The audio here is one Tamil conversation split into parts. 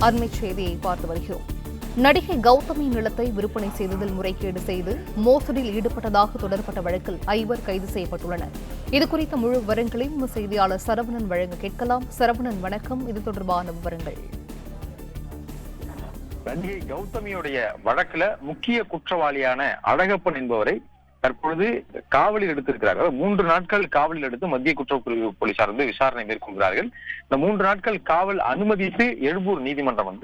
அண்மை செய்தியை பார்த்து வருகிறோம். நடிகை கௌதமி நிலத்தை விற்பனை செய்ததில் முறைகேடு செய்து மோசடியில் ஈடுபட்டதாக தொடரப்பட்ட வழக்கில் 5 கைது செய்யப்பட்டுள்ளனர். இதுகுறித்த முழு விவரங்களையும் செய்தியாளர் சரவணன் வழங்க கேட்கலாம். சரவணன், வணக்கம். இது தொடர்பான விவரங்கள். நடிகை கௌதமியுடைய வழக்குல முக்கிய குற்றவாளியான அழகப்பன் என்பவரை தற்பொழுது காவலில் எடுத்திருக்கிறார்கள். 3 நாட்கள் காவலில் எடுத்து மத்திய குற்றப்பிரிவு போலீசார் விசாரணை மேற்கொள்கிறார்கள். இந்த 3 நாட்கள் காவல் அனுமதித்து எழும்பூர் நீதிமன்றம்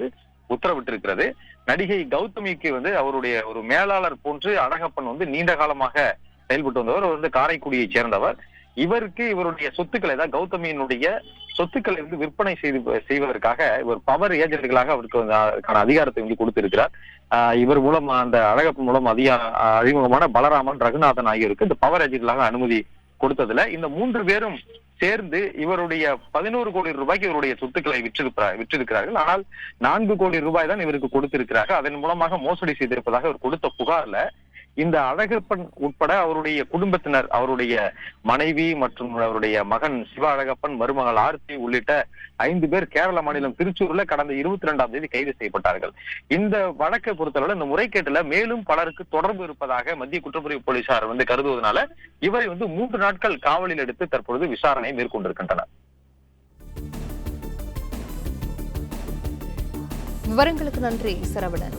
உத்தரவிட்டிருக்கிறது. நடிகை கௌதமிக்கு அவருடைய ஒரு மேலாளர் போன்று அழகப்பன் நீண்ட காலமாக செயல்பட்டு வந்தவர். அவர் காரைக்குடியைச் சேர்ந்தவர். இவருக்கு இவருடைய சொத்துக்களை கௌதமியினுடைய சொத்துக்களை விற்பனை செய்வதற்காக இவர் பவர் ஏஜென்ட்களாக அவருக்கு அதுக்கான அதிகாரத்தை கொடுத்திருக்கிறார். இவர் மூலம் அந்த அழகப்பன் மூலம் அறிமுகமான பலராமன், ரகுநாதன் ஆகியோருக்கு இந்த பவர் ஏஜென்ட்களாக அனுமதி கொடுத்ததுல இந்த 3 பேரும் சேர்ந்து இவருடைய 11 கோடி ரூபாய்க்கு இவருடைய சொத்துக்களை விற்றிருக்கிறார்கள். ஆனால் 4 கோடி ரூபாய் தான் இவருக்கு கொடுத்திருக்கிறார்கள். அதன் மூலமாக மோசடி செய்திருப்பதாக இவர் கொடுத்த புகார்ல இந்த அழகப்பன் உட்பட அவருடைய குடும்பத்தினர், அவருடைய மனைவி மற்றும் அவருடைய மகன் சிவ அழகப்பன், மருமகள் ஆர்த்தி உள்ளிட்ட 5 பேர் கேரள மாநிலம் திருச்சூர்ல கடந்த 22ஆம் தேதி கைது செய்யப்பட்டார்கள். இந்த வழக்கை பொறுத்தளவு இந்த முறைகேட்டுல மேலும் பலருக்கு தொடர்பு இருப்பதாக மத்திய குற்றப்பிரிவு போலீசார் கருதுவதனால இவரை 3 நாட்கள் காவலில் எடுத்து தற்பொழுது விசாரணை மேற்கொண்டிருக்கின்றனர். விவரங்களுக்கு நன்றி சரவணன்.